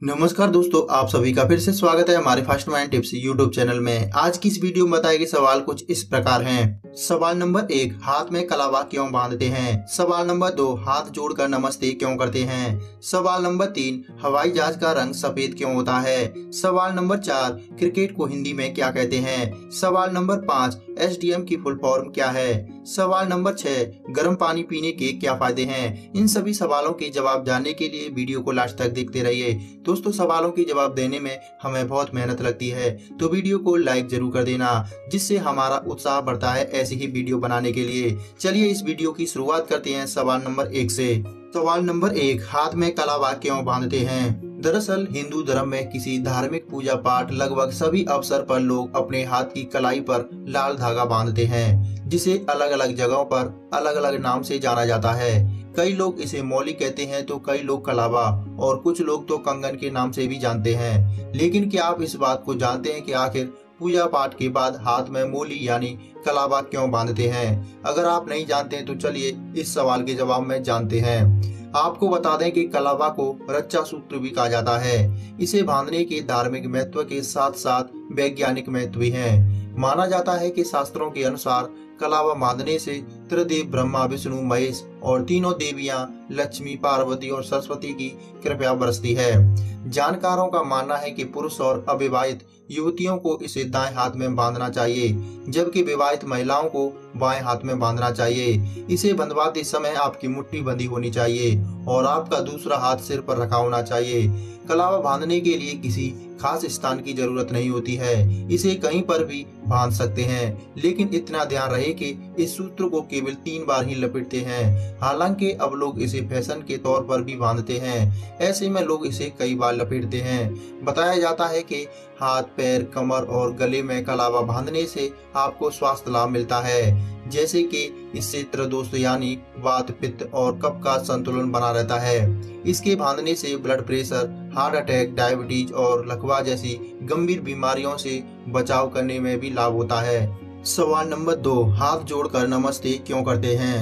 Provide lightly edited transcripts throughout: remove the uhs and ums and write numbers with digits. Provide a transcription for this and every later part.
नमस्कार दोस्तों, आप सभी का फिर से स्वागत है हमारे first mind tips YouTube channel में। आज की इस वीडियो में बताए गए सवाल कुछ इस प्रकार हैं। सवाल नंबर 1, हाथ में कलावा क्यों बांधते हैं? सवाल नंबर 2, हाथ जोड़कर नमस्ते क्यों करते हैं? सवाल नंबर 3, हवाई जहाज का रंग सफेद क्यों होता है? सवाल नंबर 4, क्रिकेट को हिंदी में क्या कहते हैं? सवाल नंबर 5, SDM की फुल फॉर्म क्या है? सवाल नंबर 6, गर्म पानी पीने के क्या फायदे हैं? इन सभी सवालों के जवाब जानने के लिए वीडियो को लास्ट तक देखते रहिए। दोस्तों, सवालों के जवाब देने में हमें बहुत मेहनत लगती है, तो वीडियो को लाइक जरूर कर देना, जिससे हमारा उत्साह बढ़ता है ऐसी ही वीडियो बनाने के लिए। चलिए इस वीडियो की शुरुआत करते हैं सवाल नंबर 1 से। सवाल नंबर 1, हाथ में कलावा क्यों बांधते हैं? दरअसल हिंदू धर्म में किसी धार्मिक पूजा पाठ लगभग सभी अवसर पर लोग अपने हाथ की कलाई पर लाल धागा बांधते हैं, जिसे अलग अलग जगहों पर अलग अलग नाम से जाना जाता है। कई लोग इसे मौली कहते हैं तो कई लोग कलावा और कुछ लोग तो कंगन के नाम से भी जानते हैं। लेकिन क्या आप इस बात को जानते हैं कि आखिर पूजा पाठ के बाद हाथ में मौली यानी कलावा क्यों बांधते हैं? अगर आप नहीं जानते हैं तो चलिए इस सवाल के जवाब में जानते हैं। आपको बता दें कि कलावा को रक्षा सूत्र भी कहा जाता है। इसे बांधने के धार्मिक महत्व के साथ साथ वैज्ञानिक महत्व भी है। माना जाता है कि शास्त्रों के अनुसार कलावा बांधने से त्रिदेव ब्रह्मा विष्णु महेश और तीनों देवियां लक्ष्मी पार्वती और सरस्वती की कृपा बरसती है। जानकारों का मानना है कि पुरुष और अविवाहित युवतियों को इसे दाएं हाथ में बांधना चाहिए, जबकि विवाहित महिलाओं को बाएं हाथ में बांधना चाहिए। इसे बंधवाते समय आपकी मुट्ठी बंधी होनी चाहिए और आपका दूसरा हाथ सिर पर रखा होना चाहिए। कलावा बांधने के लिए किसी खास स्थान की जरूरत नहीं होती है, इसे कहीं पर भी बांध सकते हैं, लेकिन इतना ध्यान रहे कि इस सूत्र को केवल 3 बार ही लपेटते हैं। हालांकि अब लोग इसे फैशन के तौर पर भी बांधते हैं, ऐसे में लोग इसे कई बार लपेटते हैं। बताया जाता है कि हाथ, पैर, कमर और गले में कलावा बांधने से आपको स्वास्थ्य लाभ मिलता है, जैसे कि इससे त्रिदोष यानी वात, पित्त और कफ का संतुलन बना रहता है। इसके बांधने से blood pressure, heart attack, diabetes और लकवा जैसी गंभीर बीमारियों से बचाव करने में भी लाभ होता है। सवाल नंबर 2, हाथ जोड़कर नमस्ते क्यों करते हैं?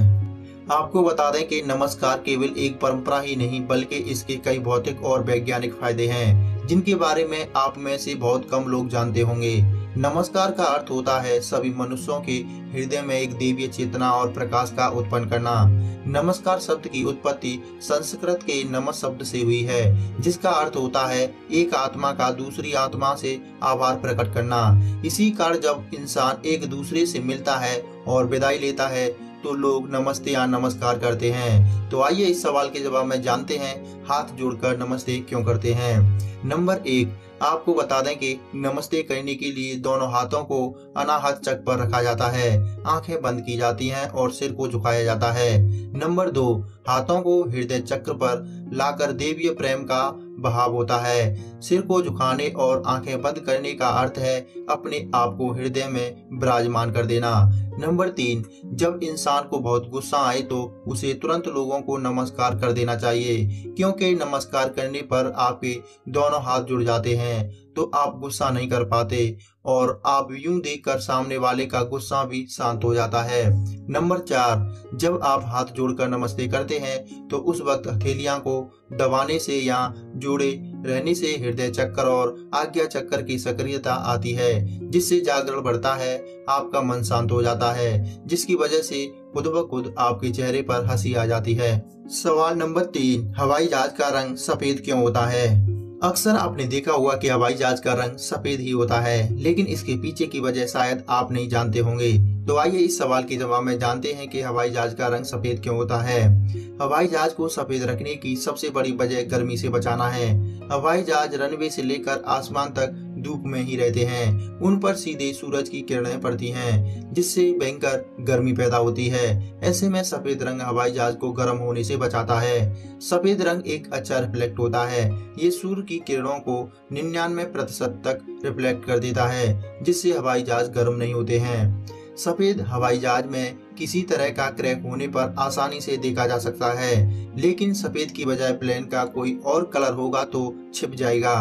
आपको बता दें कि नमस्कार केवल एक परंपरा ही नहीं बल्कि इसके कई भौतिक और वैज्ञानिक फायदे हैं, जिनके बारे में आप में से बहुत कम लोग जानते होंगे। नमस्कार का अर्थ होता है सभी मनुष्यों के हृदय में एक देवीय चेतना और प्रकाश का उत्पन्न करना। नमस्कार शब्द की उत्पत्ति संस्कृत के नमः शब्द से हुई है, जिसका अर्थ होता है एक आत्मा का दूसरी आत्मा से आभार प्रकट करना। इसी कारण जब इंसान एक दूसरे से मिलता है और विदाई लेता है तो लोग नमस्ते या नमस्कार करते हैं। तो आइए इस सवाल के जवाब में जानते हैं हाथ जोड़कर नमस्ते क्यों करते हैं। नंबर 1, आपको बता दें कि नमस्ते करने के लिए दोनों हाथों को अनाहत चक्र पर रखा जाता है, आंखें बंद की जाती हैं और सिर को झुकाया जाता है। नंबर 2, हाथों को हृदय चक्र पर लाकर देवीय प्रेम का भाव होता है। सिर को झुकाने और आंखें बंद करने का अर्थ है अपने आप को हृदय में विराजमान कर देना। नंबर 3, जब इंसान को बहुत गुस्सा आए तो उसे तुरंत लोगों को नमस्कार कर देना चाहिए, क्योंकि नमस्कार करने पर आपके दोनों हाथ जुड़ जाते हैं तो आप गुस्सा नहीं कर पाते और आप यूं देखकर सामने वाले का गुस्सा भी शांत हो जाता है। नंबर 4, जब आप हाथ जोड़कर नमस्ते करते हैं तो उस वक्त हथेलियां को दबाने से या जोड़े रहने से हृदय चक्र और आज्ञा चक्र की सक्रियता आती है, जिससे जागरण बढ़ता है, आपका मन शांत हो जाता है, जिसकी वजह से खुद ब खुद आपके चेहरे पर हंसी आ जाती है। सवाल नंबर 3, हवाई जहाज का रंग सफेद क्यों होता है? अक्सर आपने देखा होगा कि हवाई जहाज का रंग सफेद ही होता है, लेकिन इसके पीछे की वजह शायद आप नहीं जानते होंगे। तो आइए इस सवाल के जवाब में जानते हैं कि हवाई जहाज का रंग सफेद क्यों होता है। हवाई जहाज को सफेद रखने की सबसे बड़ी वजह गर्मी से बचाना है। हवाई जहाज रनवे से लेकर आसमान तक धूप में ही रहते हैं, उन पर सीधे सूरज की किरणें पड़ती हैं, जिससे भयंकर गर्मी पैदा होती है। ऐसे में सफेद रंग हवाई जहाज को गर्म होने से बचाता है। सफेद रंग एक अच्छा रिफ्लेक्ट होता है, ये सूर्य की किरणों को 99% तक रिफ्लेक्ट कर देता है, जिससे हवाई जहाज गर्म नहीं होते हैं। सफेद हवाई जहाज में किसी तरह का क्रैक होने पर आसानी से देखा जा सकता है, लेकिन सफेद की बजाय प्लेन का कोई और कलर होगा तो छिप जाएगा।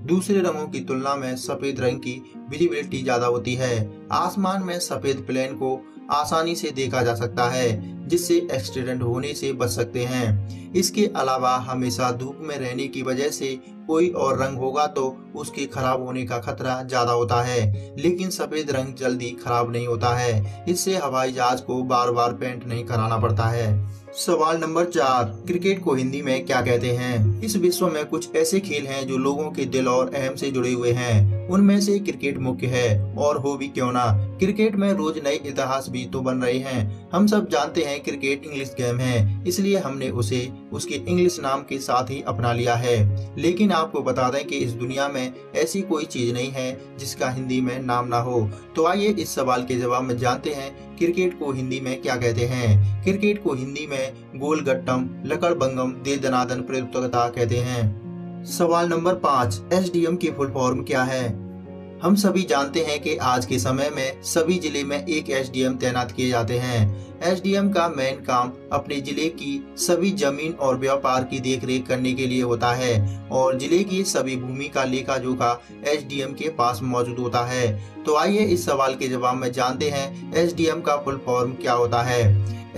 दूसरे रंगों की तुलना में सफेद रंग की विजिबिलिटी ज्यादा होती है। आसमान में सफेद प्लेन को आसानी से देखा जा सकता है, जिससे एक्सीडेंट होने से बच सकते हैं। इसके अलावा हमेशा धूप में रहने की वजह से कोई और रंग होगा तो उसके खराब होने का खतरा ज्यादा होता है, लेकिन सफेद रंग जल्दी खराब नहीं होता है। इससे हवाई जहाज को बार बार पेंट नहीं कराना पड़ता है। सवाल नंबर 4, क्रिकेट को हिंदी में क्या कहते हैं? इस विश्व में कुछ ऐसे खेल हैं जो लोगों के दिल और अहम से जुड़े हुए हैं। उनमें से क्रिकेट मुख्य है, और हो भी क्यों ना। क्रिकेट में रोज नए इतिहास भी तो बन रहे हैं। हम सब जानते हैं क्रिकेट इंग्लिश गेम है, इसलिए हमने उसे उसके इंग्लिश नाम के साथ ही अपना लिया है। लेकिन आपको बता दें कि इस दुनिया में ऐसी कोई चीज नहीं है जिसका हिंदी में नाम ना हो। तो आइए इस सवाल के जवाब में जानते हैं क्रिकेट को हिंदी में क्या कहते हैं। क्रिकेट को हिंदी में गोलगट्टम, लकड़बंगम, दे दनादन प्रतियोगिता कहते हैं। सवाल नंबर 5, एसडीएम की फुल फॉर्म क्या है? हम सभी जानते हैं कि आज के समय में सभी जिले में एक एसडीएम तैनात किए जाते हैं। एसडीएम का मेन काम अपने जिले की सभी जमीन और व्यापार की देखरेख करने के लिए होता है, और जिले की सभी भूमि का लेखा जोखा एसडीएम के पास मौजूद होता है। तो आइए इस सवाल के जवाब में जानते हैं एसडीएम का फुल फॉर्म क्या होता है।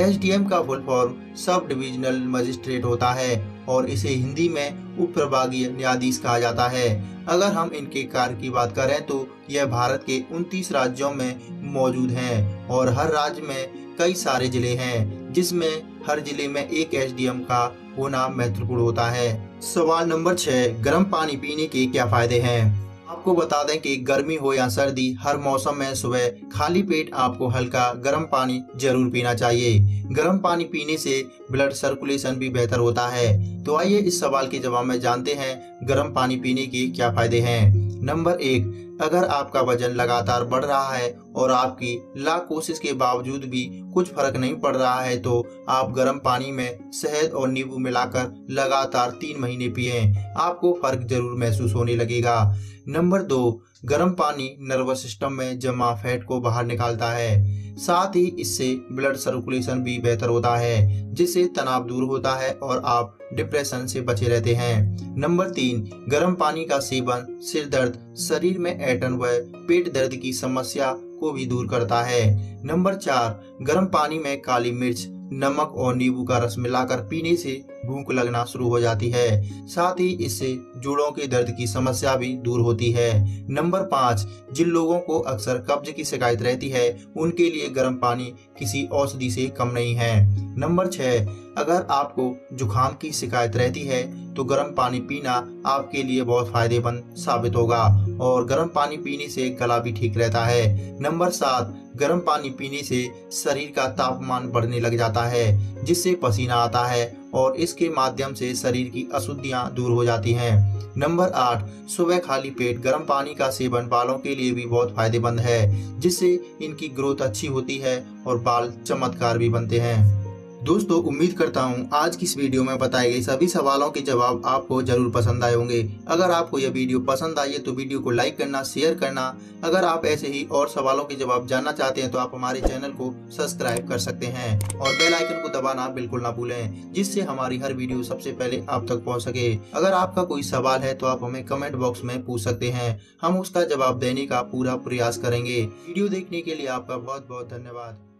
एसडीएम का full form sub divisional magistrate होता है, और इसे हिंदी में उप प्रभागीय न्यायाधीश कहा जाता है। अगर हम इनके कार्य की बात करें तो यह भारत के 29 राज्यों में मौजूद हैं, और हर राज्य में कई सारे जिले हैं, जिसमें हर जिले में एक एसडीएम का होना महत्वपूर्ण होता है। सवाल नंबर 6, गर्म पानी पीने के क्या फायदे हैं? आपको बता दें कि गर्मी हो या सर्दी, हर मौसम में सुबह खाली पेट आपको हल्का गर्म पानी जरूर पीना चाहिए। गर्म पानी पीने से ब्लड सर्कुलेशन भी बेहतर होता है। तो आइए इस सवाल के जवाब में जानते हैं गर्म पानी पीने के क्या फायदे हैं। नंबर 1, अगर आपका वजन लगातार बढ़ रहा है और आपकी लाख कोशिश के बावजूद भी कुछ फर्क नहीं पड़ रहा है, तो आप गर्म पानी में शहद और नींबू मिलाकर लगातार 3 महीने पिएं। आपको फर्क जरूर महसूस होने लगेगा। नंबर 2, गर्म पानी नर्वस सिस्टम में जमा फैट को बाहर निकालता है। साथ ही इससे ब्लड सर्कुलेशन भी बेहतर होता है, जिससे तनाव दूर होता है और आप डिप्रेशन से बचे रहते हैं। नंबर 3, गर्म पानी का सेवन सिर दर्द, शरीर में ऐंठन व पेट दर्द की समस्या को भी दूर करता है। नंबर 4, गर्म पानी में काली मिर्च, नमक और नींबू का रस मिलाकर पीने से भूख लगना शुरू हो जाती है। साथ ही इससे जोड़ों के दर्द की समस्या भी दूर होती है। नंबर 5, जिन लोगों को अक्सर कब्ज की शिकायत रहती है, उनके लिए गर्म पानी किसी औषधि से कम नहीं है। नंबर 6, अगर आपको जुकाम की शिकायत रहती है तो गर्म पानी पीना आपके लिए बहुत फायदेमंद साबित होगा, और गर्म पानी पीने से गला भी ठीक रहता है। नंबर 7, गर्म पानी पीने से शरीर का तापमान बढ़ने लग जाता है, जिससे पसीना आता है और इसके माध्यम से शरीर की अशुद्धियां दूर हो जाती हैं। नंबर 8, सुबह खाली पेट गर्म पानी का सेवन बालों के लिए भी बहुत फायदेमंद है, जिससे इनकी ग्रोथ अच्छी होती है और बाल चमत्कार भी बनते हैं। दोस्तों, उम्मीद करता हूँ आज की इस वीडियो में बताए गए सभी सवालों के जवाब आपको जरूर पसंद आए होंगे। अगर आपको यह वीडियो पसंद आई है तो वीडियो को लाइक करना, शेयर करना। अगर आप ऐसे ही और सवालों के जवाब जानना चाहते हैं तो आप हमारे चैनल को सब्सक्राइब कर सकते हैं, और बेल आइकन को दबाना बिल्कुल ना भूलें, जिससे हमारी हर वीडियो सबसे पहले आप तक पहुँच सके। अगर आपका कोई सवाल है तो आप हमें कमेंट बॉक्स में पूछ सकते हैं, हम उसका जवाब देने का पूरा प्रयास करेंगे। वीडियो देखने के लिए आपका बहुत बहुत धन्यवाद।